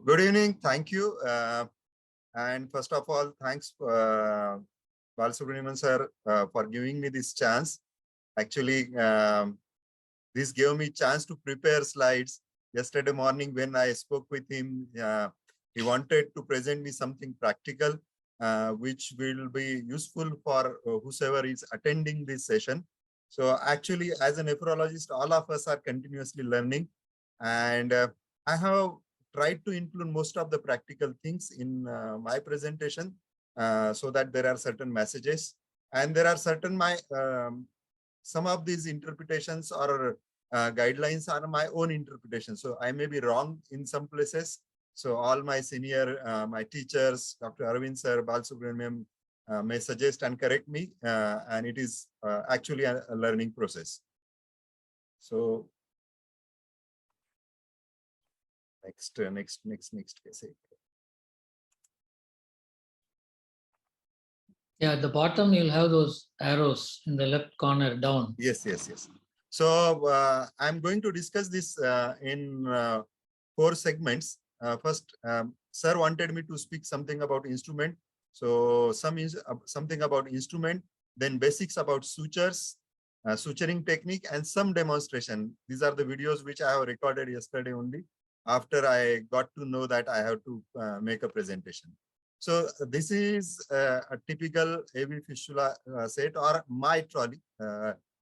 Good evening. Thank you. And first of all, thanks, Balasubramanian sir, for giving me this chance. Actually, this gave me chance to prepare slides. Yesterday morning when I spoke with him, he wanted to present me something practical, which will be useful for whosoever is attending this session. So actually, as a nephrologist, all of us are continuously learning. And I have tried to include most of the practical things in my presentation so that there are certain messages. And there are certain some of these interpretations or guidelines are my own interpretation. So I may be wrong in some places. So all my senior, my teachers, Dr. Arvind sir, Balasubramanian may suggest and correct me. And it is actually a learning process. So next case. Yeah, at the bottom you'll have those arrows in the left corner down. Yes. So I'm going to discuss this in 4 segments. First, sir wanted me to speak something about instrument. So something about instrument, then basics about sutures, suturing technique, and some demonstration. These are the videos which I have recorded yesterday only after I got to know that I have to make a presentation. So this is a typical AV fistula set or my trolley.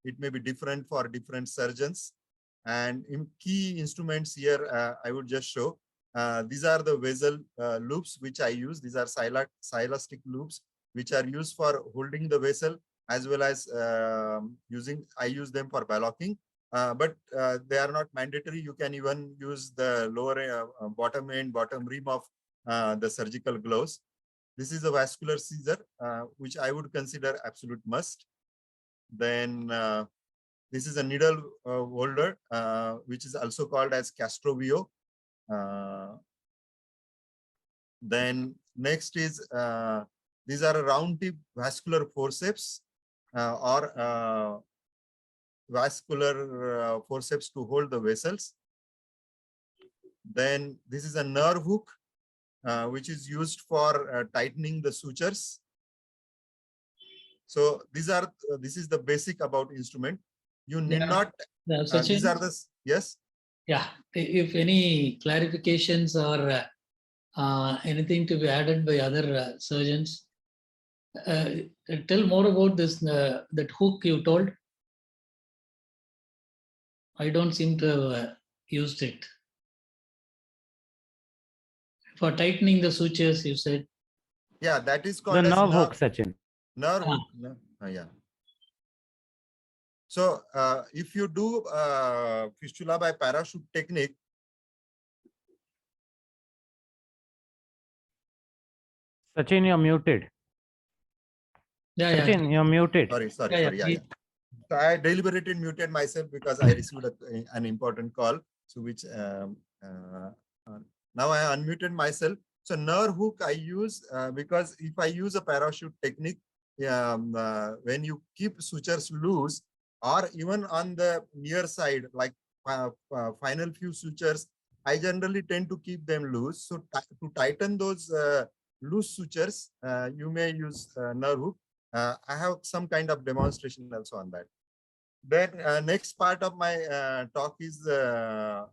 It may be different for different surgeons. And in key instruments here, I would just show. These are the vessel loops which I use. These are silastic loops which are used for holding the vessel as well as I use them for ballocking. But they are not mandatory. You can even use the lower bottom rim of the surgical gloves. This is a vascular scissor, which I would consider absolute must. Then this is a needle holder, which is also called as Castrovio. Then next is these are round tip vascular forceps or vascular forceps to hold the vessels. Then this is a nerve hook, which is used for tightening the sutures. So this is the basic about instrument. You need not. These are the yes. Yeah. If any clarifications or anything to be added by other surgeons, tell more about this. That hook you told. I don't seem to have used it. For tightening the sutures, you said. Yeah, that is called the nerve hook, Sachin. Nerve hook. Yeah. So if you do fistula by parachute technique, Sachin, you're muted. Sachin, you're muted. Sorry. Yeah. So I deliberately muted myself because I received an important call. So which now I unmuted myself. So nerve hook I use because if I use a parachute technique, when you keep sutures loose or even on the near side, like final few sutures, I generally tend to keep them loose. So to tighten those loose sutures, you may use nerve hook. I have some kind of demonstration also on that. Then next part of my talk is the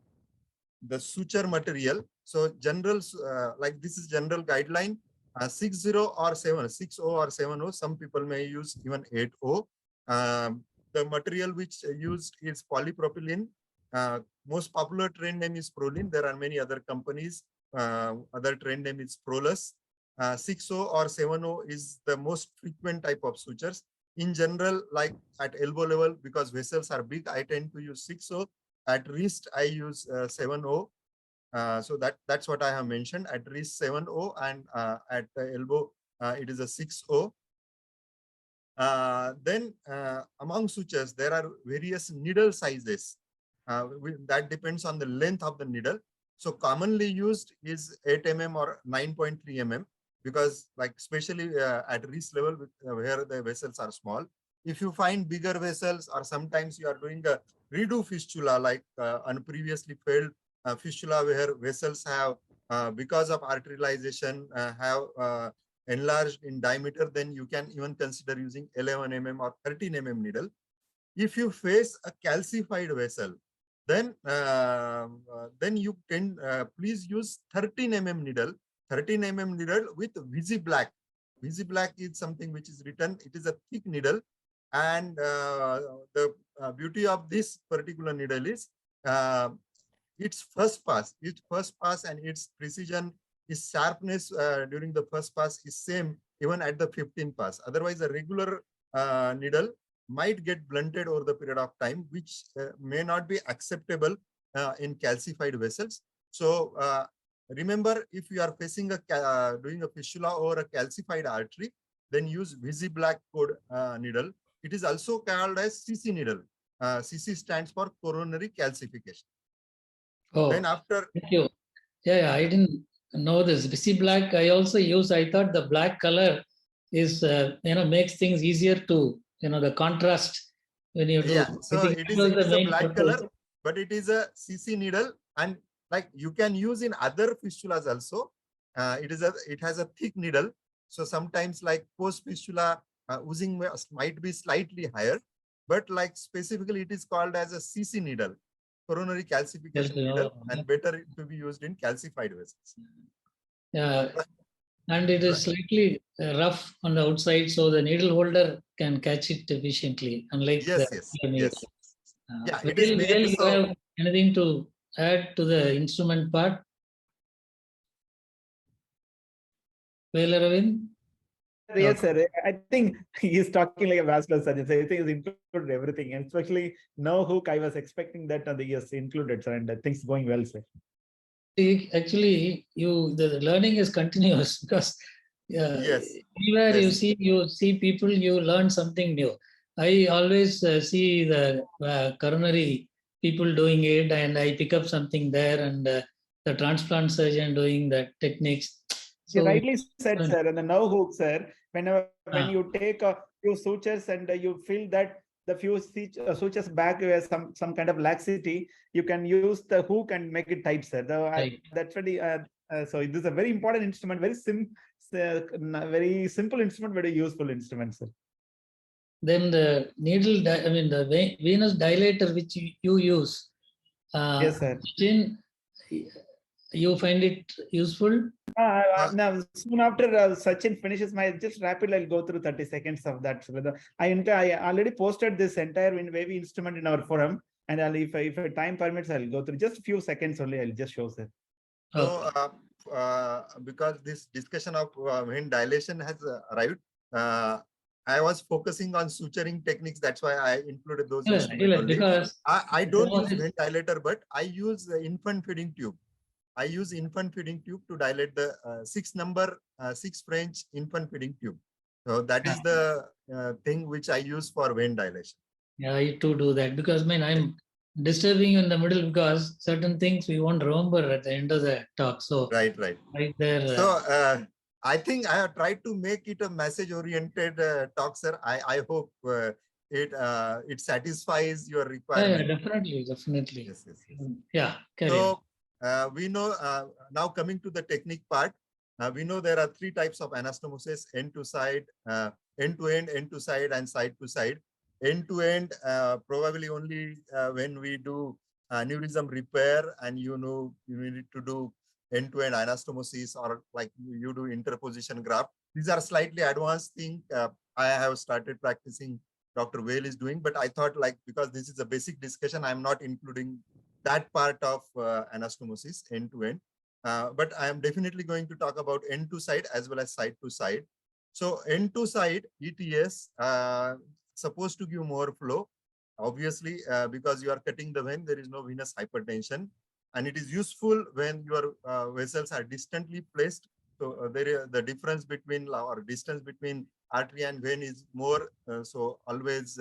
suture material. So general, like this is general guideline, 60 or 70. Some people may use even 80. The material which used is polypropylene. Most popular trade name is Prolene. There are many other companies. Other trade name is Prolus. 60 or 70 is the most frequent type of sutures. In general, like at elbow level, because vessels are big, I tend to use 60. At wrist, I use 70. So that's what I have mentioned. At wrist 70 and at the elbow, it is a 60. Then among sutures, there are various needle sizes. That depends on the length of the needle. So commonly used is 8 mm or 9.3 mm because like especially at wrist level where the vessels are small. If you find bigger vessels or sometimes you are doing a redo fistula like on previously failed fistula where vessels have because of arterialization have enlarged in diameter, then you can even consider using 11 mm or 13 mm needle. If you face a calcified vessel, then you can please use 13 mm needle. 13 mm needle with VZ black. VZ black is something which is written. It is a thick needle, and the beauty of this particular needle is its first pass. Its first pass and its precision, its sharpness during the first pass is same even at the 15th pass. Otherwise, a regular needle might get blunted over the period of time, which may not be acceptable in calcified vessels. So remember, if you are facing doing a fistula over a calcified artery, then use VZ black code needle. It is also called as CC needle. CC stands for coronary calcification. Oh, Then after, thank you. Yeah, I didn't know this. VC black, I also use. I thought the black color is, makes things easier to, the contrast when you do. yeah, I so think it that was is the a main black purpose. color, but it is a CC needle, and like you can use in other fistulas also. It has a thick needle, so sometimes like post fistula oozing might be slightly higher, but like specifically it is called as a CC needle, coronary calcification needle, and better to be used in calcified vessels. Yeah, and it is slightly rough on the outside, so the needle holder can catch it efficiently, unlike Yes, the yes, needle. yes. Yeah, it is Well, made you so. have anything to add to the instrument part? Well, Aravind? Yes, sir. I think he's talking like a vascular surgeon. So I think he's included everything, and especially no hook. I was expecting that on the yes included, sir, and things going well, sir. Actually, the learning is continuous because Yes, anywhere yes. you see people, you learn something new. I always see the coronary people doing it, and I pick up something there, and the transplant surgeon doing the techniques. You So rightly said, sir, and the no hook, sir. When Ah. you take a few sutures and you feel that the few sutures back has some kind of laxity, you can use the hook and make it tight, sir. Right. That's really so. This is a very important instrument, very simple instrument, very useful instrument, sir. Then the needle, the venous dilator which you use. Yes, sir. You find it useful? Now, soon after Sachin finishes my, just rapidly, I'll go through 30 seconds of that. So I already posted this entire wavy instrument in our forum, and if time permits, I'll go through just a few seconds only. I'll just show it. So, because this discussion of vein dilation has arrived, I was focusing on suturing techniques. That's why I included those instruments only. Because I don't use vein dilator, but I use the infant feeding tube. I use infant feeding tube to dilate the 6 French infant feeding tube. So that is the thing which I use for vein dilation. Yeah, I too do that because I'm disturbing you in the middle because certain things we won't remember at the end of the talk. So right there. So I think I have tried to make it a message-oriented talk, sir. I hope it satisfies your requirement. Yeah, definitely. Yes. Yeah. So we know now coming to the technique part. We know there are 3 types of anastomosis: end to side, end to end, end to side, and side to side. End to end probably only when we do aneurysm repair, and you need to do end-to-end anastomosis, or like you do interposition graft. These are slightly advanced things. I have started practicing. Dr. Whale is doing, but I thought because this is a basic discussion, I'm not including that part of anastomosis end to end. But I am definitely going to talk about end to side as well as side to side. So end to side ETS supposed to give more flow, obviously, because you are cutting the vein, there is no venous hypertension. And it is useful when your vessels are distantly placed. So the difference between or distance between artery and vein is more. So always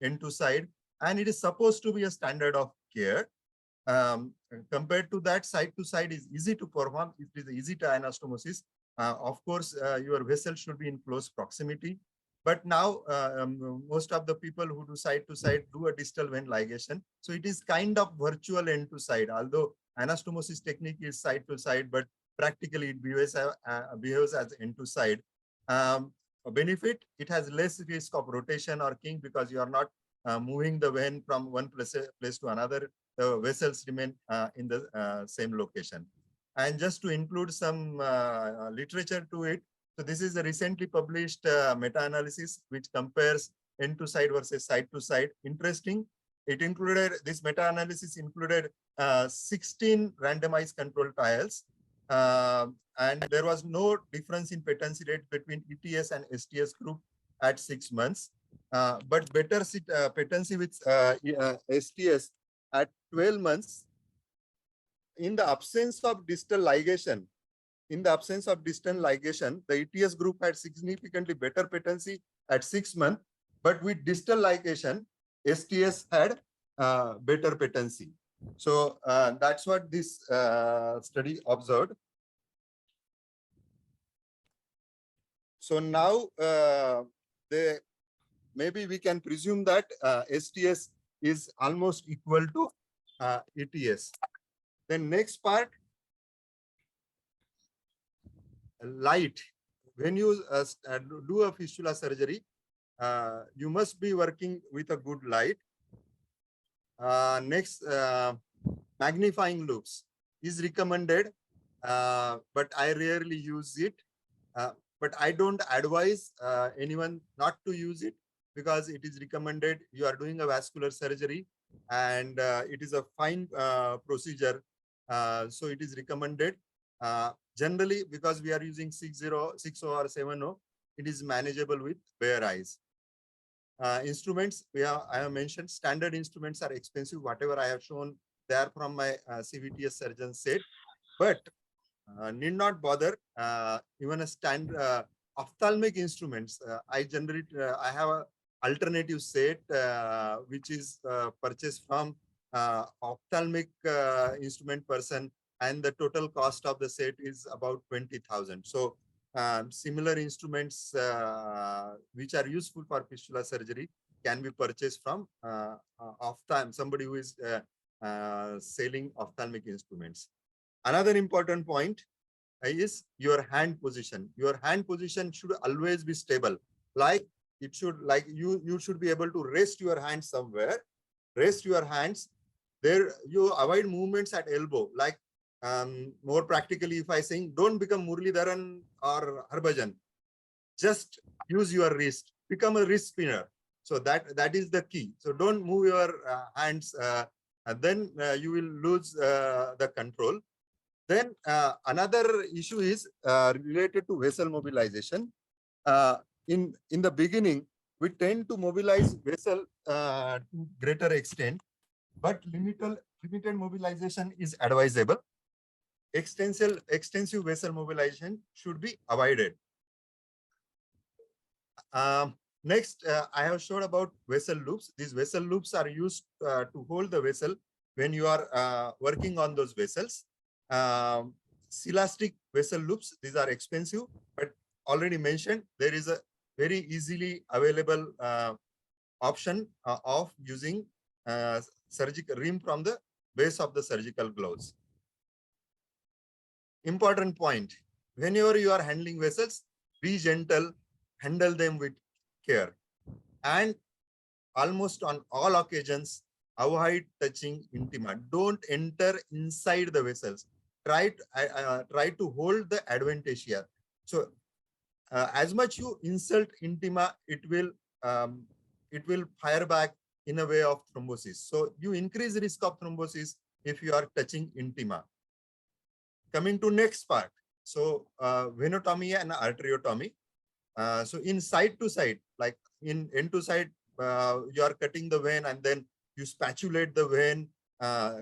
end to side, and it is supposed to be a standard of care. Compared to that, side to side is easy to perform. It is easy to anastomosis. Of course, your vessel should be in close proximity. But now most of the people who do side to side do a distal vein ligation. So it is kind of virtual end to side, although anastomosis technique is side to side, but practically it behaves as end to side. A benefit, it has less risk of rotation or kink because you are not moving the vein from one place to another. The vessels remain in the same location. And just to include some literature to it, so this is a recently published meta-analysis which compares end to side versus side to side. Interesting. It included, this meta-analysis included 16 randomized control trials. And there was no difference in patency rate between ETS and STS group at 6 months. But better patency with STS at 12 months in the absence of distal ligation. In the absence of distal ligation, the ETS group had significantly better patency at 6 months, but with distal ligation, STS had better patency. So that's what this study observed. So now maybe we can presume that STS is almost equal to ETS. Then next part, light. When you do a fistula surgery, you must be working with a good light. Next, magnifying loops is recommended, but I rarely use it. But I don't advise anyone not to use it because it is recommended. You are doing a vascular surgery and it is a fine procedure. So it is recommended. Generally, because we are using 6.0 or 7.0, it is manageable with bare eyes. Instruments, I have mentioned standard instruments are expensive. Whatever I have shown, they are from my CVTS surgeon set, but need not bother. Even a standard ophthalmic instruments, I generate. I have a alternative set which is purchased from ophthalmic instrument person, and the total cost of the set is about 20,000. So similar instruments which are useful for fistula surgery can be purchased from somebody who is selling ophthalmic instruments. Another important point is your hand position. Your hand position should always be stable. Like it should, like you should be able to rest your hands somewhere. Rest your hands. There you avoid movements at elbow. Like more practically, if I saying, don't become Muralidharan or Harbhajan. Just use your wrist. Become a wrist spinner. So that is the key. So don't move your hands, and then you will lose the control. Then another issue is related to vessel mobilization. In the beginning, we tend to mobilize vessel to greater extent, but limited mobilization is advisable. Extensive vessel mobilization should be avoided. Next, I have showed about vessel loops. These vessel loops are used to hold the vessel when you are working on those vessels. Celastic vessel loops, these are expensive, but already mentioned, there is a very easily available option of using surgical rim from the base of the surgical gloves. Important point, whenever you are handling vessels, be gentle, handle them with care, and almost on all occasions, avoid touching intima. Don't enter inside the vessels. Try to hold the adventitia. So as much you insult intima, it will fire back in a way of thrombosis. So you increase the risk of thrombosis if you are touching intima. Coming to next part. So venotomy and arteriotomy. So in side to side, like in end to side, you are cutting the vein and then you spatulate the vein,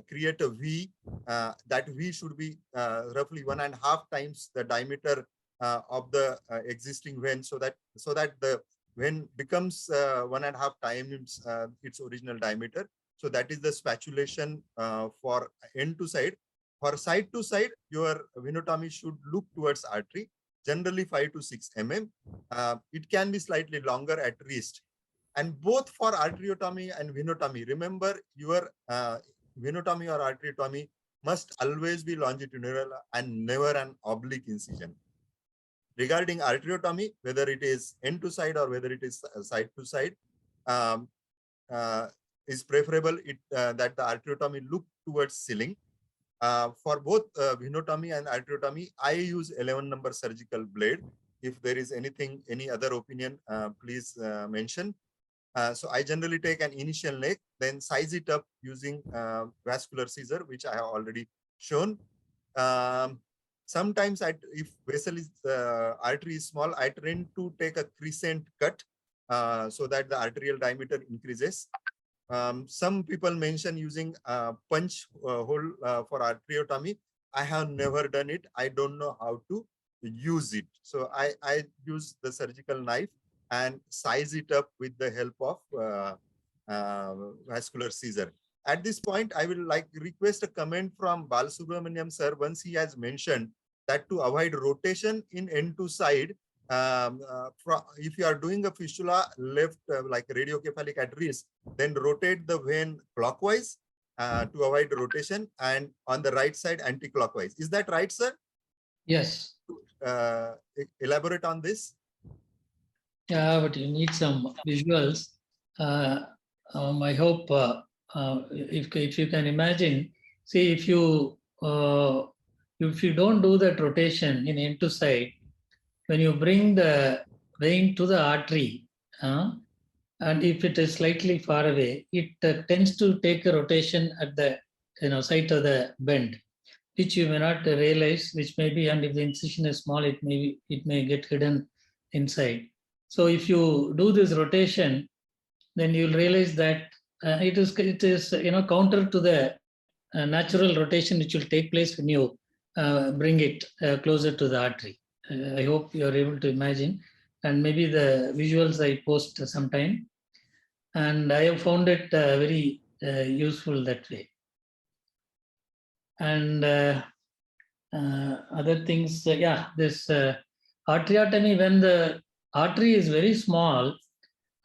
create a V. That V should be roughly 1.5 times the diameter of the existing vein, so that the vein becomes 1.5 times its original diameter. So that is the spatulation for end to side. For side to side, your venotomy should look towards artery. generally 5 to 6 mm. It can be slightly longer at wrist. And both for arteriotomy and venotomy, remember your venotomy or arteriotomy must always be longitudinal and never an oblique incision. Regarding arteriotomy, whether it is end to side or whether it is side to side, is preferable that the arteriotomy look towards ceiling. For both venotomy and arteriotomy, I use 11 number surgical blade. If there is anything, any other opinion, please mention. So I generally take an initial neck, then size it up using vascular scissor, which I have already shown. Sometimes if vessel is artery is small, I tend to take a crescent cut so that the arterial diameter increases. Some people mention using punch hole for arteriotomy. I have never done it. I don't know how to use it. So I use the surgical knife and size it up with the help of vascular scissor. At this point, I will request a comment from Balasubramaniam sir once he has mentioned that to avoid rotation in end to side, if you are doing a fistula left like radiocephalic at wrist, then rotate the vein clockwise to avoid rotation, and on the right side anti-clockwise. Is that right, sir? Yes. Elaborate on this. Yeah, but you need some visuals. I hope if you can imagine, see if you don't do that rotation in end to side, when you bring the vein to the artery, and if it is slightly far away, it tends to take a rotation at the site of the bend, which you may not realize, which may be, and if the incision is small, it may get hidden inside. So if you do this rotation, then you'll realize that it is counter to the natural rotation which will take place when you bring it closer to the artery. I hope you are able to imagine, and maybe the visuals I post sometime. And I have found it very useful that way. And other things, this arteriotomy, when the artery is very small,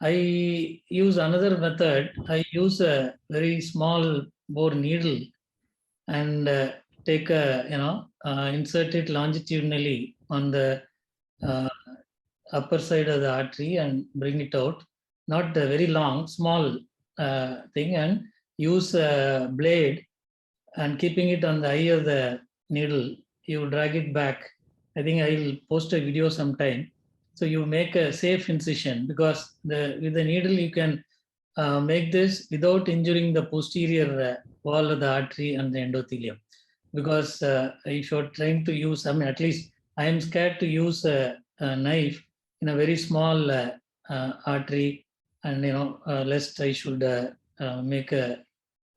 I use another method. I use a very small bore needle and take insert it longitudinally on the upper side of the artery and bring it out. Not a very long, small thing, and use a blade and keeping it on the eye of the needle, you drag it back. I think I will post a video sometime. So you make a safe incision, because with the needle you can make this without injuring the posterior wall of the artery and the endothelium. Because if you're trying to use, at least I am scared to use a knife in a very small artery, and lest I should make a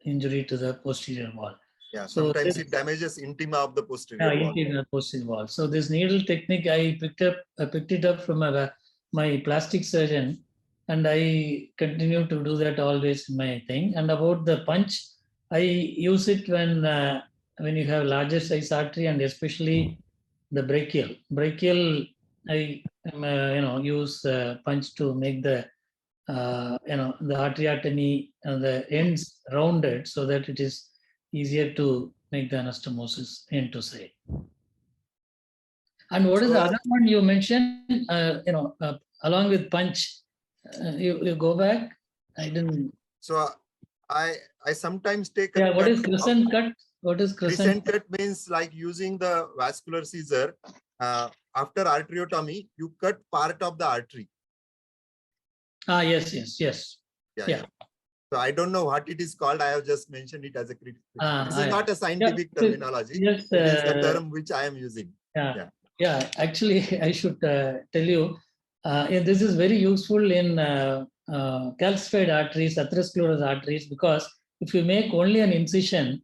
injury to the posterior wall. Yeah, sometimes it damages intima of the posterior wall. Intima posterior wall. So this needle technique, I picked it up from my plastic surgeon, and I continue to do that always in my thing. And about the punch, I use it when you have larger size artery, and especially the brachial. Brachial, I use punch to make the the arteriotomy and the ends rounded, so that it is easier to make the anastomosis end to side. And what is the other one you mentioned? Along with punch, you go back. I didn't. So I sometimes take. What is crescent cut? What is crescent cut? Means like using the vascular scissor. After arteriotomy, you cut part of the artery. Yes. Yeah. So I don't know what it is called. I have just mentioned it as a critical. This is not a scientific terminology. Yes, it is the term which I am using. Yeah. Actually, I should tell you, this is very useful in calcified arteries, atherosclerosis arteries, because if you make only an incision,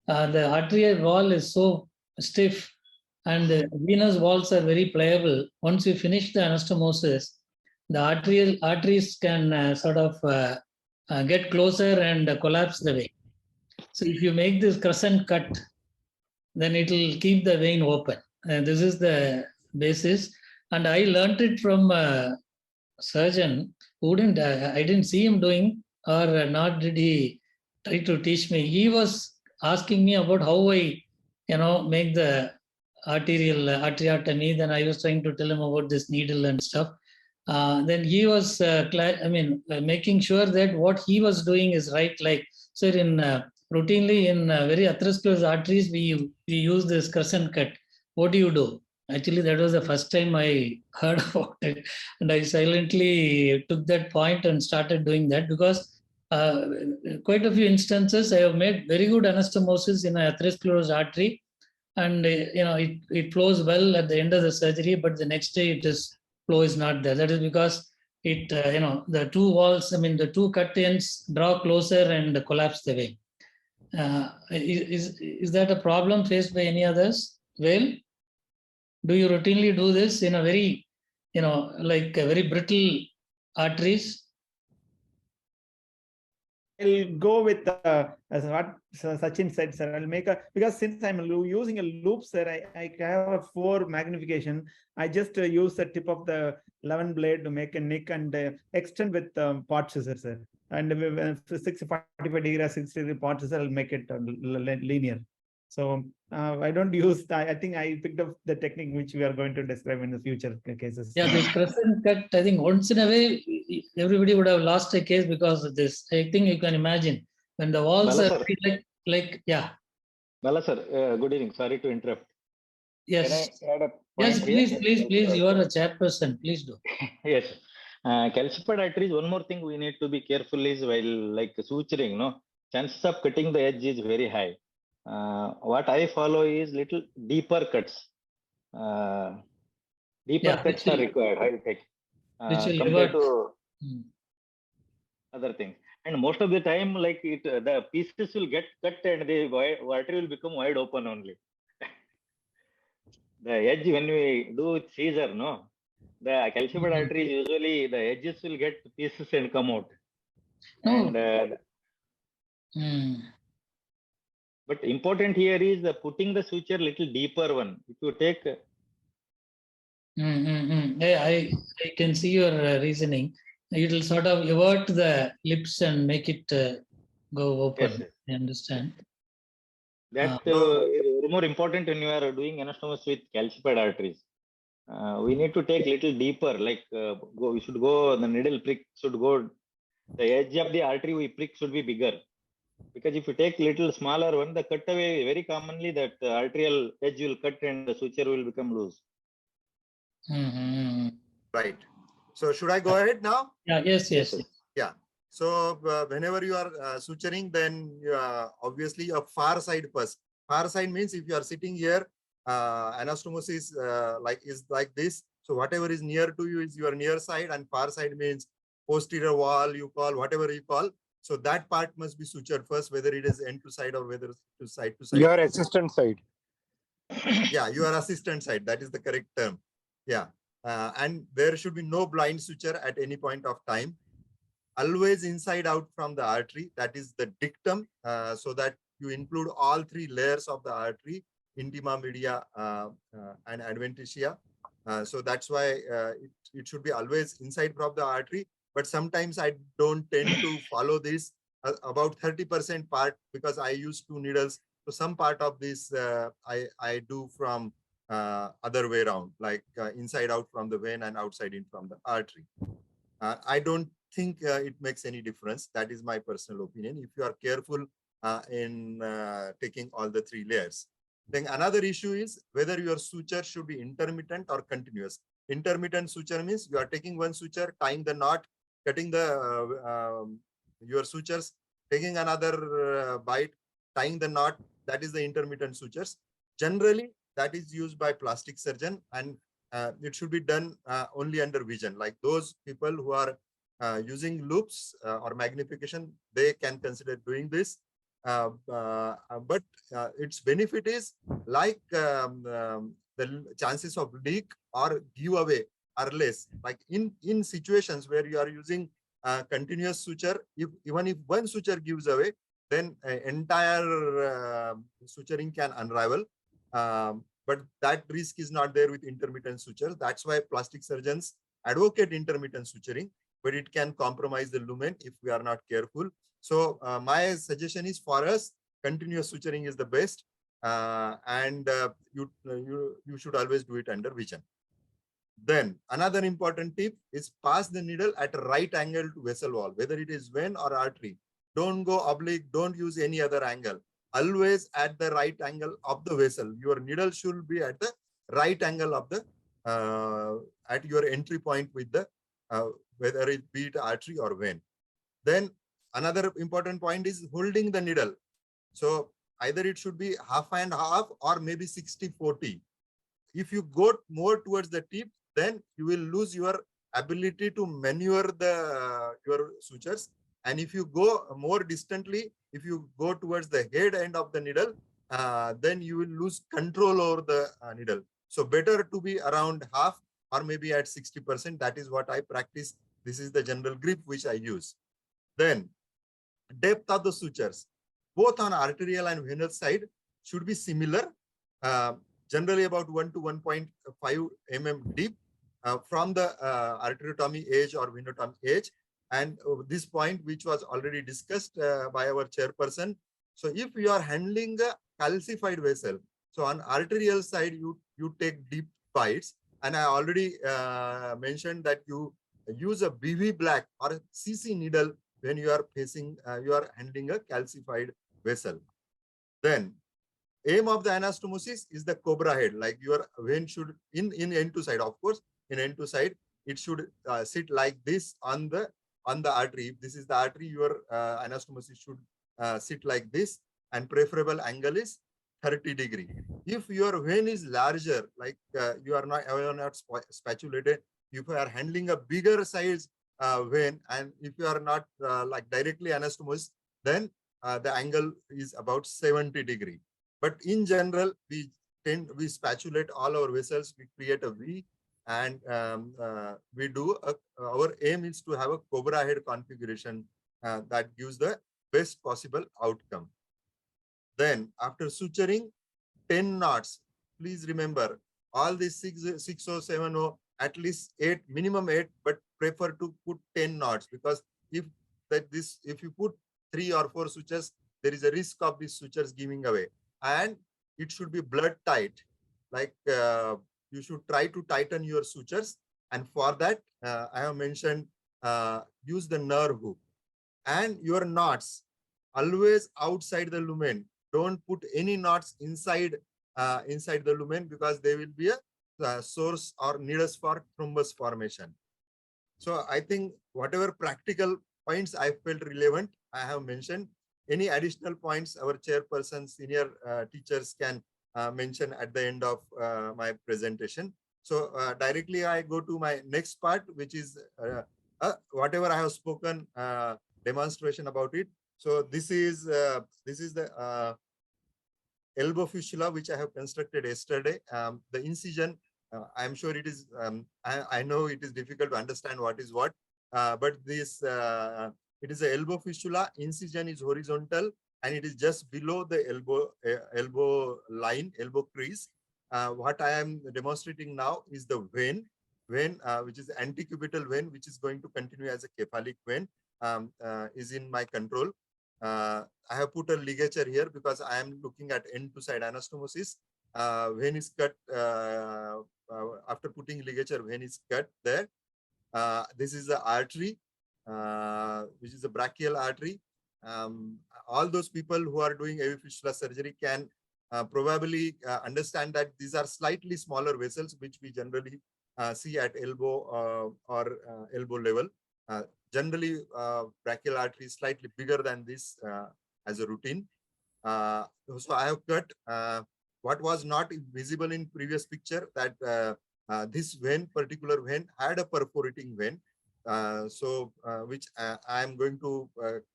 the arterial wall is so stiff and the venous walls are very pliable. Once you finish the anastomosis, the arteries can sort of get closer and collapse the vein. So if you make this crescent cut, then it will keep the vein open. This is the basis. And I learned it from a surgeon who didn't, I didn't see him doing, or not did he try to teach me. He was asking me about how I, make the arteriotomy. Then I was trying to tell him about this needle and stuff. Then he was, making sure that what he was doing is right. Like, so routinely in very atherosclerosis arteries, we use this crescent cut. What do you do? Actually, that was the first time I heard about it. And I silently took that point and started doing that, because quite a few instances I have made very good anastomosis in an atherosclerosis artery. And it flows well at the end of the surgery, but the next day flow is not there. That is because the two walls, the two cut ends draw closer and collapse the vein. Is that a problem faced by any others? Well, do you routinely do this in a very, like a very brittle arteries? I'll go with as what Sachin said, sir. I'll make because since I'm using a loop, sir, I have a 4 magnification. I just use the tip of the 11 blade to make a nick and extend with pot scissor, sir. And 45 degree, 60 degree pot scissor, I'll make it linear. So I don't use. I think I picked up the technique which we are going to describe in the future cases. Yeah, this crescent cut, I think once in a way, everybody would have lost a case because of this. I think you can imagine when the walls Bala, are like, yeah. Bala sir, good evening. Sorry to interrupt. Yes. Can I add a Yes, point here? please. You are a chairperson. Please do. Yes. Calcified arteries, one more thing we need to be careful is while like suturing, chances of cutting the edge is very high. What I follow is little deeper cuts. Deeper cuts are required. I take compared to other things. And most of the time, like the pieces will get cut and the artery will become wide open only. The edge when we do with Caesar, the calcified arteries usually the edges will get pieces and come out. And but important here is putting the suture little deeper one. If you take Yeah, I can see your reasoning. It will sort of avert the lips and make it go open. Yes, I understand. That is more important when you are doing anastomosis with calcified arteries. We need to take little deeper, like we should go, the needle prick should go, the edge of the artery we prick should be bigger. Because if you take little smaller one, the cutaway, very commonly that arterial edge will cut and the suture will become loose. Right. So should I go ahead now? Yeah, yes. Yeah. So whenever you are suturing, then obviously a far side first. Far side means if you are sitting here, anastomosis is like this. So whatever is near to you is your near side, and far side means posterior wall, you call, whatever you call. So that part must be sutured first, whether it is end to side or whether to side to side. Your assistant side. Yeah, your assistant side. That is the correct term. Yeah. And there should be no blind suture at any point of time. Always inside out from the artery. That is the dictum, so that you include all 3 layers of the artery, intima, media, and adventitia. So that's why it should be always inside from the artery. But sometimes I don't tend to follow this about 30% part because I use 2 needles. So some part of this I do from other way around, like inside out from the vein and outside in from the artery. I don't think it makes any difference. That is my personal opinion. If you are careful in taking all the 3 layers. Then another issue is whether your suture should be intermittent or continuous. Intermittent suture means you are taking one suture, tying the knot, cutting the your sutures, taking another bite, tying the knot. That is the intermittent sutures. Generally, that is used by plastic surgeon, and it should be done only under vision. Like those people who are using loops or magnification, they can consider doing this. But its benefit is like the chances of leak or giveaway are less. Like in situations where you are using continuous suture, even if one suture gives away, then entire suturing can unravel. but that risk is not there with intermittent sutures. That's why plastic surgeons advocate intermittent suturing, but it can compromise the lumen if we are not careful. So my suggestion is, for us, continuous suturing is the best, and you should always do it under vision. Then another important tip is pass the needle at a right angle to vessel wall, whether it is vein or artery. Don't go oblique, don't use any other angle. Always at the right angle of the vessel. Your needle should be at the right angle of the, at your entry point with the, whether it be it artery or vein. Then another important point is holding the needle. So either it should be half and half or maybe 60-40. If you go more towards the tip, then you will lose your ability to maneuver the your sutures. And if you go more distantly, if you go towards the head end of the needle, then you will lose control over the needle. So better to be around half or maybe at 60%. That is what I practice. This is the general grip which I use. Then depth of the sutures, both on arterial and venous side, should be similar. Generally about 1 to 1.5 mm deep from the arteriotomy edge or venotomy edge. And this point, which was already discussed by our chairperson. So if you are handling a calcified vessel, so on arterial side, you take deep bites. And I already mentioned that you use a BV black or a CC needle when you are facing, you are handling a calcified vessel. Then aim of the anastomosis is the cobra head, like your vein should in end to side, of course, in end to side, it should sit like this on the artery. If this is the artery, your anastomosis should sit like this, and preferable angle is 30°. If your vein is larger, like you are not spatulated, if you are handling a bigger size vein, and if you are not like directly anastomosed, then the angle is about 70°. But in general, we spatulate all our vessels, we create a V, and we do our aim is to have a cobra head configuration that gives the best possible outcome. Then after suturing, 10 knots. Please remember, all these 6 or 7 or at least 8, minimum 8, but prefer to put 10 knots, because if you put 3 or 4 sutures, there is a risk of these sutures giving away. And it should be blood tight. Like you should try to tighten your sutures. And for that, I have mentioned, use the nerve hook. And your knots, always outside the lumen. Don't put any knots inside the lumen, because they will be a source or needles for thrombus formation. So I think whatever practical points I felt relevant, I have mentioned. Any additional points our chairperson, senior teachers can mention at the end of my presentation. So directly I go to my next part, which is whatever I have spoken, demonstration about it. So this is the elbow fistula, which I have constructed yesterday. The incision, I'm sure it is, I know it is difficult to understand what is what, but this, it is a elbow fistula. Incision is horizontal, and it is just below the elbow line, elbow crease. What I am demonstrating now is the vein, which is antecubital vein, which is going to continue as a cephalic vein, is in my control. I have put a ligature here because I am looking at end to side anastomosis. Vein is cut after putting ligature. Vein is cut there. This is the artery, which is a brachial artery. All those people who are doing AV fistula surgery can probably understand that these are slightly smaller vessels, which we generally see at elbow or elbow level. Generally, brachial artery is slightly bigger than this as a routine. So I have cut what was not visible in previous picture, that this vein, particular vein, had a perforating vein. Which I am going to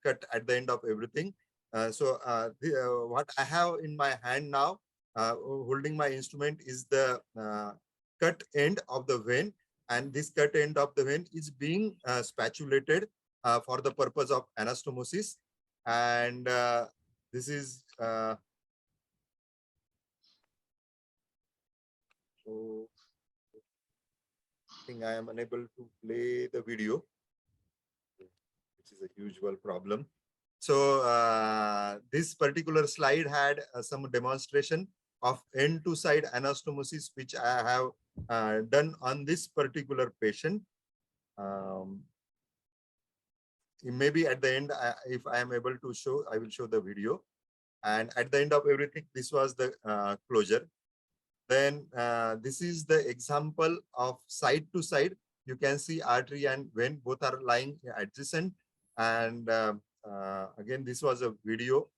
cut at the end of everything. What I have in my hand now, holding my instrument, is the cut end of the vein. And this cut end of the vein is being spatulated for the purpose of anastomosis. And this is So I think I am unable to play the video, which is a usual problem. So this particular slide had some demonstration of end-to-side anastomosis, which I have done on this particular patient. Maybe at the end, if I am able to show, I will show the video. And at the end of everything, this was the closure. Then this is the example of side to side. You can see artery and vein both are lying adjacent. And again, this was a video,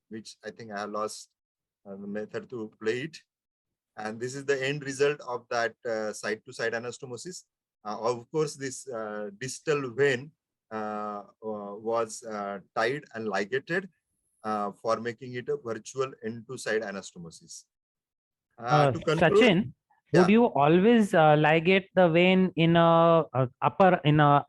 which I think I lost the method to play it. And this is the end result of that side to side anastomosis. Of course, this distal vein was tied and ligated for making it a virtual end-to-side anastomosis. To conclude, Sachin, would yeah. you always ligate the vein in a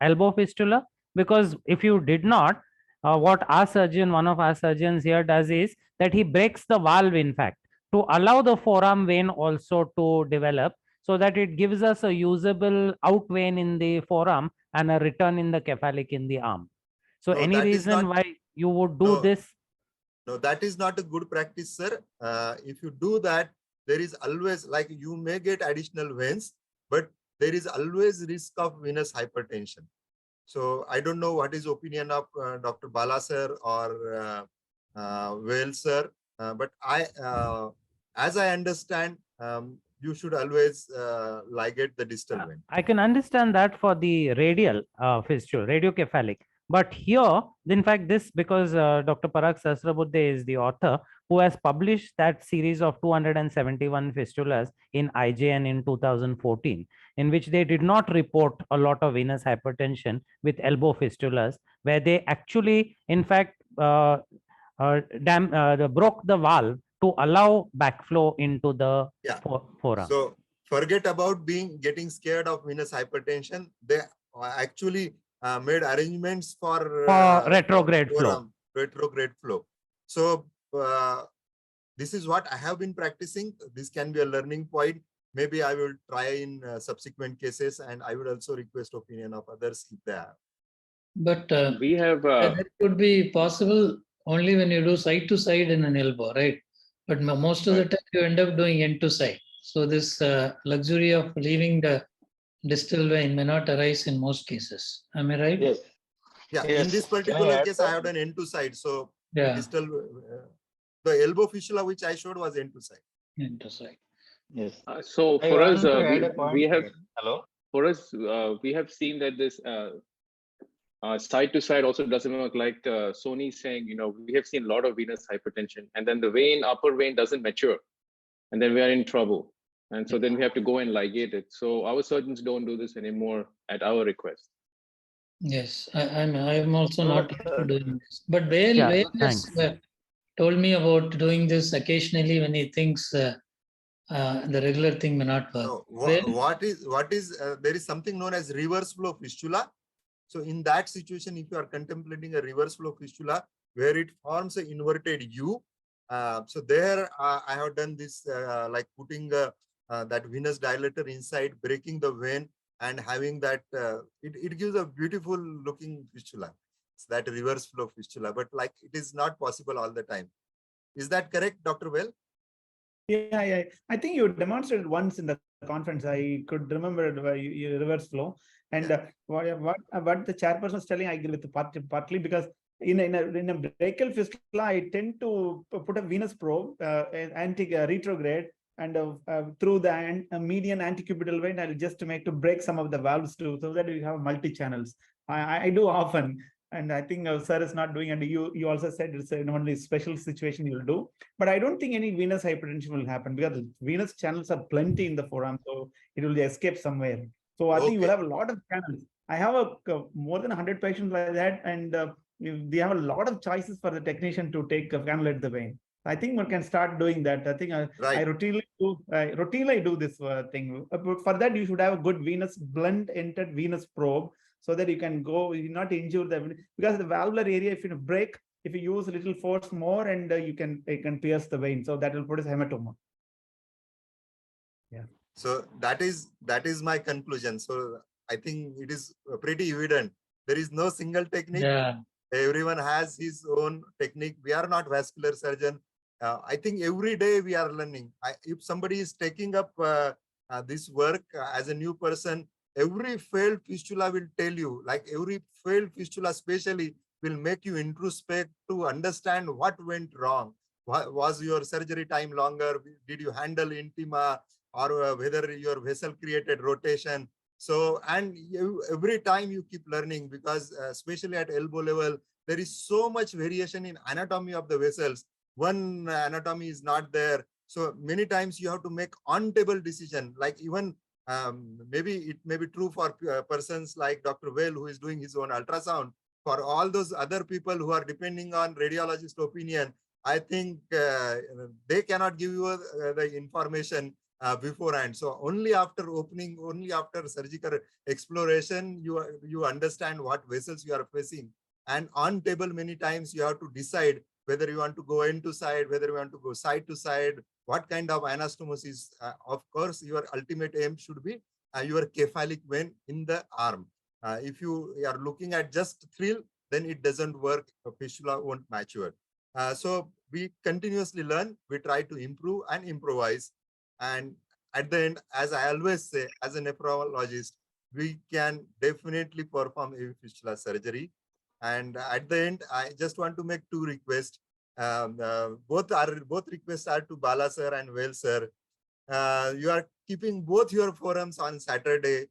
elbow fistula? Because if you did not, what our surgeon, one of our surgeons here does is that he breaks the valve, in fact, to allow the forearm vein also to develop, so that it gives us a usable out vein in the forearm and a return in the cephalic in the arm. So No, any that is reason not- why you would do No. this? No, that is not a good practice, sir. If you do that, there is always, like, you may get additional veins, but there is always risk of venous hypertension. So I don't know what is opinion of Dr. Bala sir or Well sir, but as I understand, you should always ligate the distal vein. I can understand that for the radial fistula, radiocephalic. But here, in fact, this because Dr. Parag Sasrabuddhe is the author who has published that series of 271 fistulas in IJN in 2014, in which they did not report a lot of venous hypertension with elbow fistulas, where they actually, in fact, broke the valve to allow backflow into the forearm. So forget about getting scared of venous hypertension. They actually made arrangements for retrograde flow. Retrograde flow. So this is what I have been practicing. This can be a learning point. Maybe I will try in subsequent cases, and I would also request opinion of others if they have. But we have that could be possible only when you do side to side in an elbow, right? But most of the time you end up doing end to side. So this luxury of leaving the distal vein may not arise in most cases. Am I right? Yes. Yeah. Yes. In this Can I particular add case, I have done end to side. So Yeah, distal, the elbow fistula which I showed was end to side. end to side. Yes. so I for us, want to add a point we have here. Hello. for us we have seen that this side to side also doesn't work. Like Sony is saying, we have seen a lot of venous hypertension, and then the vein, upper vein, doesn't mature, and then we are in trouble. And so then we have to go and ligate it. So our surgeons don't do this anymore at our request. Yes, I'm also not used to doing this. But Vail Yeah, has thanks. told me about doing this occasionally when he thinks the regular thing may not work. So Vail? what is there is something known as reverse flow fistula. So in that situation, if you are contemplating a reverse flow fistula where it forms an inverted U, so there I have done this like putting that venous dilator inside, breaking the vein, and having that it gives a beautiful looking fistula. It's that reverse flow fistula, but like it is not possible all the time. Is that correct, Dr. Well? Yeah. I think you demonstrated once in the conference. I could remember your reverse flow. And what the chairperson was telling, I agree with partly because in a brachial fistula, I tend to put a venous probe, retrograde, and through the median antecubital vein, I'll just break some of the valves too, so that you have multi channels. I do often. And I think sir is not doing, and you also said it's only special situation you'll do. But I don't think any venous hypertension will happen because venous channels are plenty in the forearm, so it will escape somewhere. So I think you will have a lot of channels. I have more than 100 patients like that, and they have a lot of choices for the technician to cannulate the vein. I think one can start doing that. I think I routinely do this thing. For that, you should have a good venous blunt-ended venous probe, so that you can not injure the, because the valvular area, if you break, if you use a little force more, and it can pierce the vein, so that will produce hematoma. Yeah. So that is my conclusion. So I think it is pretty evident. There is no single technique. Yeah. Everyone has his own technique. We are not vascular surgeon. I think every day we are learning. If somebody is taking up this work as a new person, every failed fistula will tell you, like every failed fistula especially will make you introspect to understand what went wrong. Was your surgery time longer? Did you handle intima? Or whether your vessel created rotation. So, and every time you keep learning, because especially at elbow level, there is so much variation in anatomy of the vessels. One anatomy is not there. So many times you have to make on-table decision, like even maybe it may be true for persons like Dr. Well, who is doing his own ultrasound. For all those other people who are depending on radiologist opinion, I think they cannot give you the information beforehand. So only after opening, only after surgical exploration, you understand what vessels you are facing. And on table, many times you have to decide whether you want to go end to side, whether you want to go side to side, what kind of anastomosis. Of course, your ultimate aim should be your cephalic vein in the arm. If you are looking at just thrill, then it doesn't work. Fistula won't mature. So we continuously learn, we try to improve and improvise. And at the end, as I always say, as a nephrologist, we can definitely perform AV fistula surgery. And at the end, I just want to make two requests. Both requests are to Bala sir and Well sir. You are keeping both your forums on Saturday.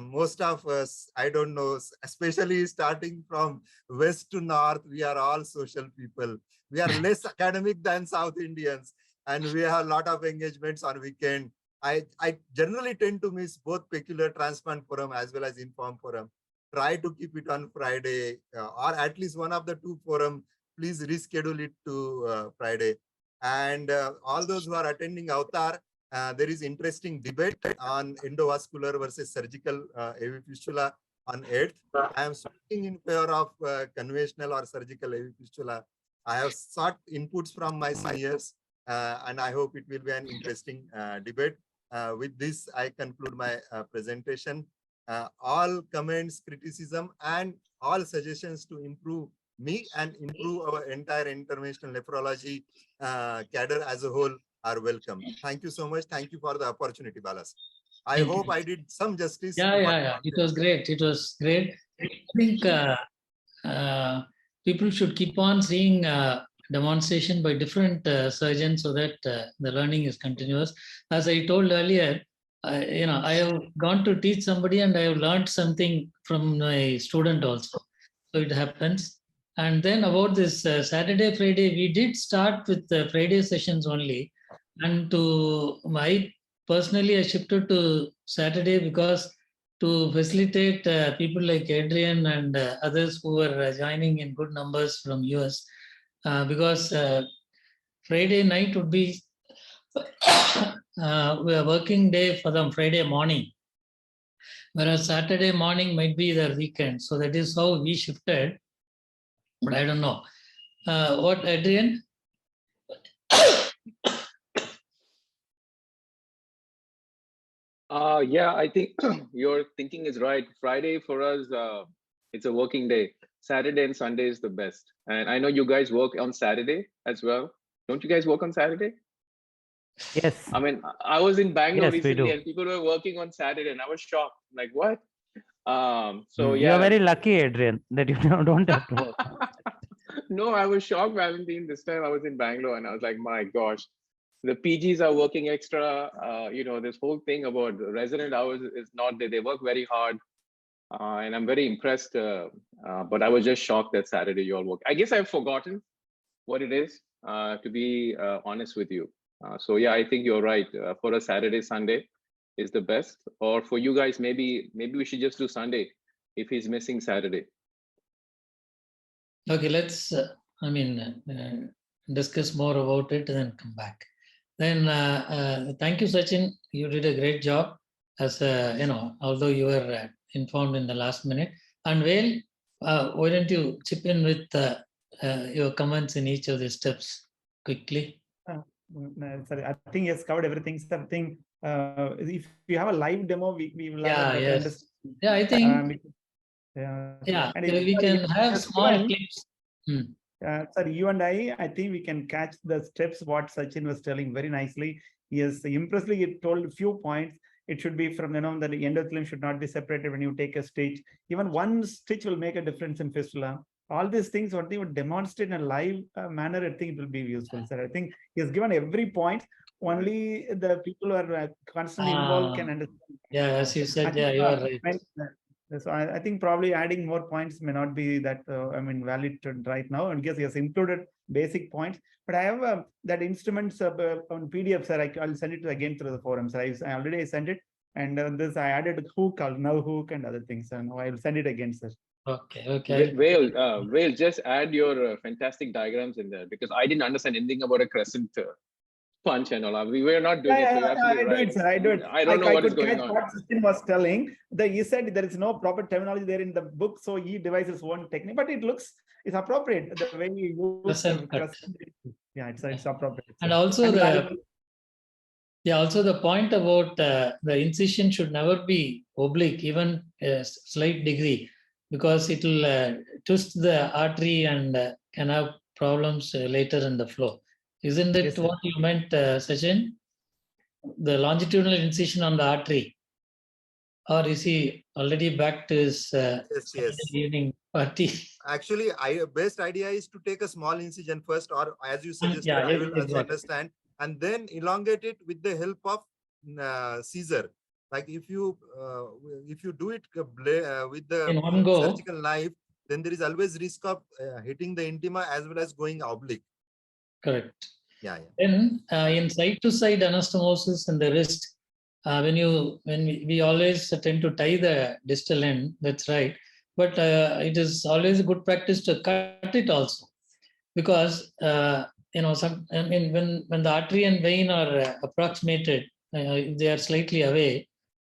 Most of us, I don't know, especially starting from west to north, we are all social people. We are less academic than South Indians, and we have a lot of engagements on weekend. I generally tend to miss both peculiar transplant forum as well as inform forum. Try to keep it on Friday, or at least one of the two forum. Please reschedule it to Friday. And all those who are attending Avatar, there is interesting debate on endovascular versus surgical AV fistula on 8th. I am speaking in favor of conventional or surgical AV fistula. I have sought inputs from my seniors, and I hope it will be an interesting debate. With this, I conclude my presentation. All comments, criticism, and all suggestions to improve me and improve our entire interventional nephrology cadre as a whole are welcome. Thank you so much. Thank you for the opportunity, Balas. I Thank hope you. I did some justice. Yeah. It was great. It was great. I think people should keep on seeing demonstration by different surgeons so that the learning is continuous. As I told earlier, I have gone to teach somebody and I have learned something from my student also. So it happens. And then about this Saturday, Friday, we did start with the Friday sessions only. And personally, I shifted to Saturday because to facilitate people like Adrian and others who were joining in good numbers from US, because Friday night would be a working day for them, Friday morning, whereas Saturday morning might be their weekend. So that is how we shifted, but I don't know. What, Adrian? Yeah, I think your thinking is right. Friday for us, it's a working day. Saturday and Sunday is the best. And I know you guys work on Saturday as well. Don't you guys work on Saturday? Yes. I mean, I was in Bangalore Yes, we recently do. and people were working on Saturday and I was shocked. Like, what? So You're yeah. very lucky, Adrian, that you don't have to work. No, I was shocked, Valentine. This time I was in Bangalore and I was like, my gosh, the PGs are working extra. This whole thing about resident hours is not there. They work very hard. And I'm very impressed. But I was just shocked that Saturday you all work. I guess I've forgotten what it is, to be honest with you. So yeah, I think you're right. For a Saturday, Sunday is the best. Or for you guys, maybe we should just do Sunday if he's missing Saturday. Okay, let's discuss more about it and then come back. Then thank you, Sachin. You did a great job. As although you were informed in the last minute. And Well, why don't you chip in with your comments in each of the steps quickly? Sorry, I think he has covered everything. Something if you have a live demo, we will have a Yeah, better yes. understanding. Yeah, I think, Yeah. And we can have small given, clips. Hmm. sorry, you and I think we can catch the steps what Sachin was telling very nicely. Yes, impressively, he told a few points. It should be from, the endothelium should not be separated when you take a stitch. Even one stitch will make a difference in fistula. All these things, what they would demonstrate in a live manner, I think it will be useful, sir. I think he has given every point. Only the people who are constantly involved can understand. Yeah, as you I said, think, you are right. so I think probably adding more points may not be that valid right now. And guess he has included basic points. But I have that instruments on PDF, sir. I'll send it again through the forums. I already sent it, and this I added hook, null hook, and other things. And I'll send it again, sir. Okay, okay. Whale, just add your fantastic diagrams in there, because I didn't understand anything about a crescent punch and all. We were not doing it. So you're absolutely right. I do it, sir. I do it. I don't know what is could going catch on. what Sachin was telling. He said there is no proper terminology there in the book, so he devised his own technique. But it's appropriate the way he used Crescent cut. Yeah, it's appropriate. And also the point about the incision should never be oblique, even a slight degree, because it will twist the artery and can have problems later in the flow. Isn't it what you meant, Sachin? The longitudinal incision on the artery? Or is he already back to his evening party? Actually, best idea is to take a small incision first, or as you suggested, I will also understand, and then elongate it with the help of scissor. Like if you do it with the in one go, surgical knife, then there is always risk of hitting the intima as well as going oblique. Correct. Yeah. Then in side-to-side anastomosis in the wrist, when we always tend to tie the distal end, that's right. But it is always a good practice to cut it also, because when the artery and vein are approximated, if they are slightly away,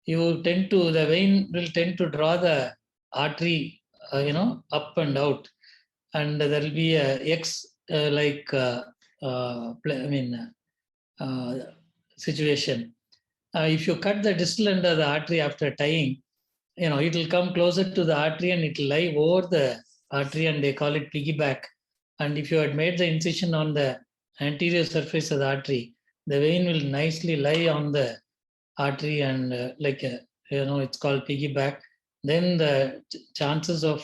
the vein will tend to draw the artery, up and out, and there will be a X situation. If you cut the distal end of the artery after tying, it will come closer to the artery and it will lie over the artery, and they call it piggyback. And if you had made the incision on the anterior surface of the artery, the vein will nicely lie on the artery and it's called piggyback. Then the chances of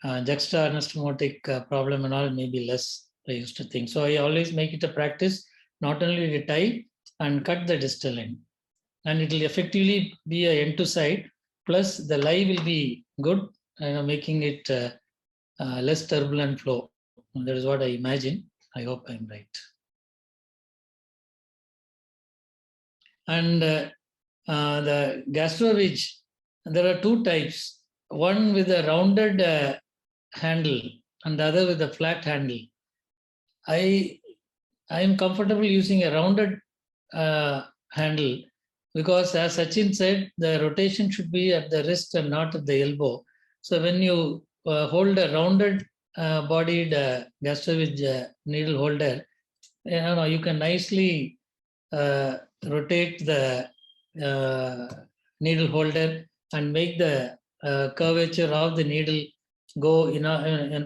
juxta-anastomotic problem and all may be less, I used to think. So I always make it a practice not only to tie and cut the distal end, and it will effectively be a end to side, plus the lie will be good, making it less turbulent flow. And that is what I imagine. I hope I'm right. And the gastro ridge, there are two types, one with a rounded handle and the other with a flat handle. I am comfortable using a rounded handle, because as Sachin said, the rotation should be at the wrist and not at the elbow. So when you hold a rounded bodied gastro-ridge needle holder, you can nicely rotate the needle holder and make the curvature of the needle go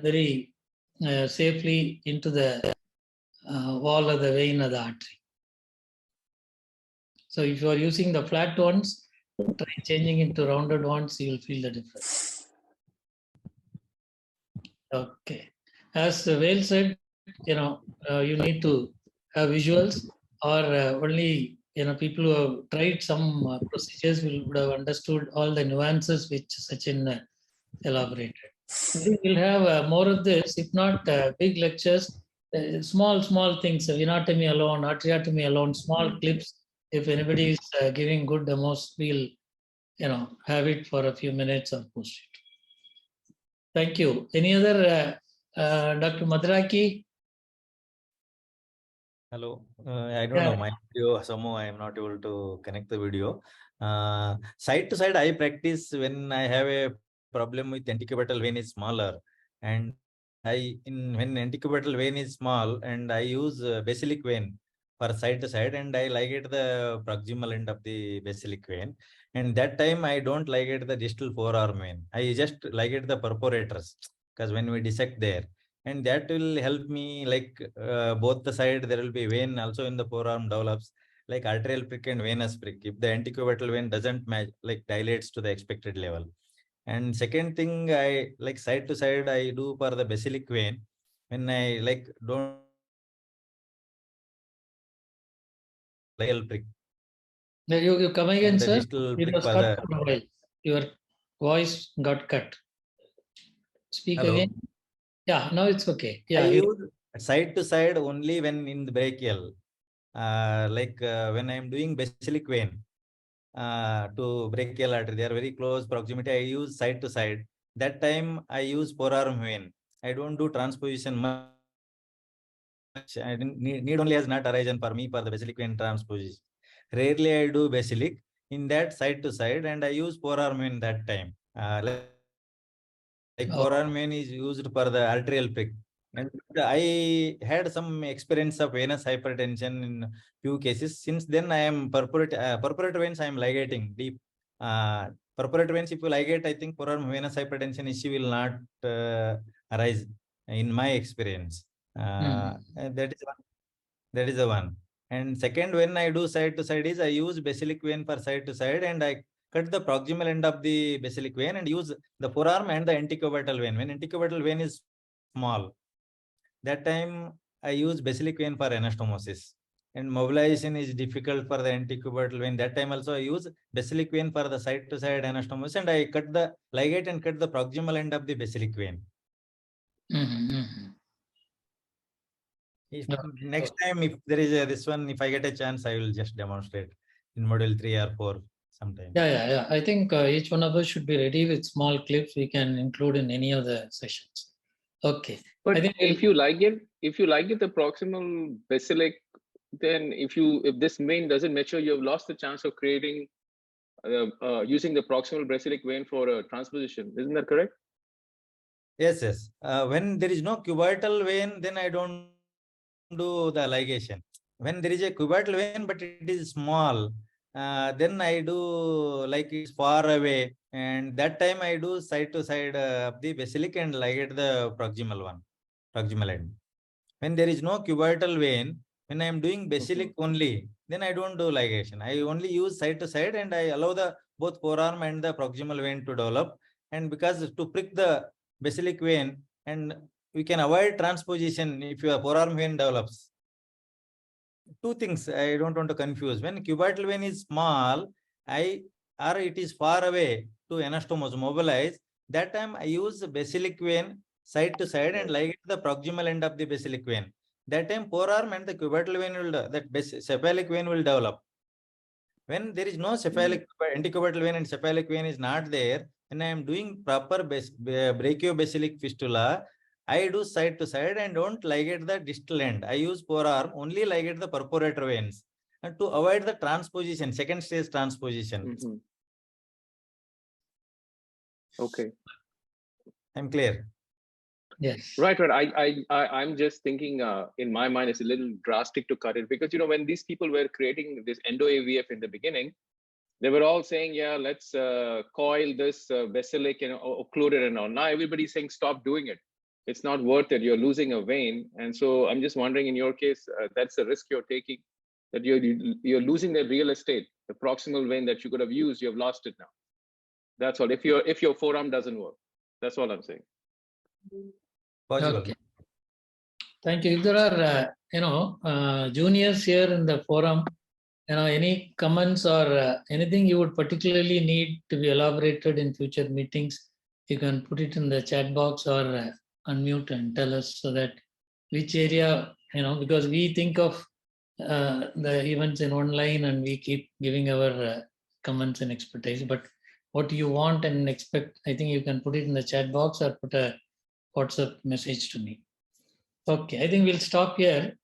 very safely into the wall of the vein of the artery. So if you are using the flat ones, try changing into rounded ones, you will feel the difference. Okay. As Vale said, you need to have visuals, or only people who have tried some procedures would have understood all the nuances which Sachin elaborated. I think we'll have more of this, if not big lectures, small things, venotomy alone, arteriotomy alone, small clips. If anybody is giving good demos, we'll have it for a few minutes or post it. Thank you. Any other, Dr. Madraki? Hello, I don't know my video. Somehow I am not able to connect the video. Side to side, I practice when I have a problem with antecubital vein is smaller, and when antecubital vein is small, and I use basilic vein for side to side, and I ligate the proximal end of the basilic vein. And that time I don't ligate the distal forearm vein. I just ligate the perforators, because when we dissect there, and that will help me, like both the side there will be vein also in the forearm develops, like arterial prick and venous prick, if the antecubital vein doesn't match, like dilates to the expected level. And second thing, I like side to side I do for the basilic vein, when I like don't prick. You come again, And the sir. distal It prick was was cut a for a while. Your voice got cut. Speak hello. again. Yeah, now it's okay. I Yeah, use side to side only when in the brachial. When I am doing basilic vein to brachial artery, they are very close proximity. I use side to side. That time I use forearm vein. I don't do transposition much. I didn't need only has not arisen for me for the basilic vein transposition. Rarely I do basilic in that side to side, and I use forearm vein that time. Like Oh. forearm vein is used for the arterial prick. And I had some experience of venous hypertension in few cases. Since then, I am perforator veins, I am ligating deep. Perforator veins, if you ligate, I think forearm venous hypertension issue will not arise in my experience. And that is the one. And second, when I do side to side is I use basilic vein for side to side, and I cut the proximal end of the basilic vein and use the forearm and the antecubital vein. When antecubital vein is small, that time I use basilic vein for anastomosis. And mobilization is difficult for the antecubital vein. That time also I use basilic vein for the side to side anastomosis, and I cut the ligate and cut the proximal end of the basilic vein. If next time, if there is this one, if I get a chance, I will just demonstrate in module 3 or 4 sometime. Yeah. I think each one of us should be ready with small clips we can include in any of the sessions. Okay. But I think if you like it the proximal basilic, then if this vein doesn't mature, you have lost the chance of creating using the proximal basilic vein for a transposition. Isn't that correct? Yes. When there is no cubital vein, then I don't do the ligation. When there is a cubital vein, but it is small, then I do like it's far away, and that time I do side to side of the basilic and ligate the proximal end. When there is no cubital vein, when I am doing basilic only, then I don't do ligation. I only use side to side, and I allow the both forearm and the proximal vein to develop. And because to prick the basilic vein, and we can avoid transposition if your forearm vein develops. Two things I don't want to confuse. When cubital vein is small, or it is far away to anastomose mobilize, that time I use the basilic vein side to side and ligate the proximal end of the basilic vein. That time forearm and the cubital vein cephalic vein will develop. When there is no cephalic antecubital vein and cephalic vein is not there, when I am doing proper brachiobasilic fistula, I do side to side and don't ligate the distal end. I use forearm, only ligate the perforator veins, and to avoid the transposition, second stage transposition. Okay. I'm clear. Yes. Right. I'm just thinking in my mind, it's a little drastic to cut it because, when these people were creating this endo AVF in the beginning, they were all saying, yeah, let's coil this basilic and occlude it and all. Now everybody's saying, stop doing it. It's not worth it. You're losing a vein. And so I'm just wondering, in your case, that's the risk you're taking, that you're losing the real estate, the proximal vein that you could have used, you have lost it now. That's all. If your forearm doesn't work, that's all I'm saying. Possible. Okay. Thank you. If there are, juniors here in the forum, any comments or anything you would particularly need to be elaborated in future meetings, you can put it in the chat box or unmute and tell us so that which area, because we think of the events in online and we keep giving our comments and expertise, but what you want and expect, I think you can put it in the chat box or put a WhatsApp message to me. Okay, I think we'll stop here.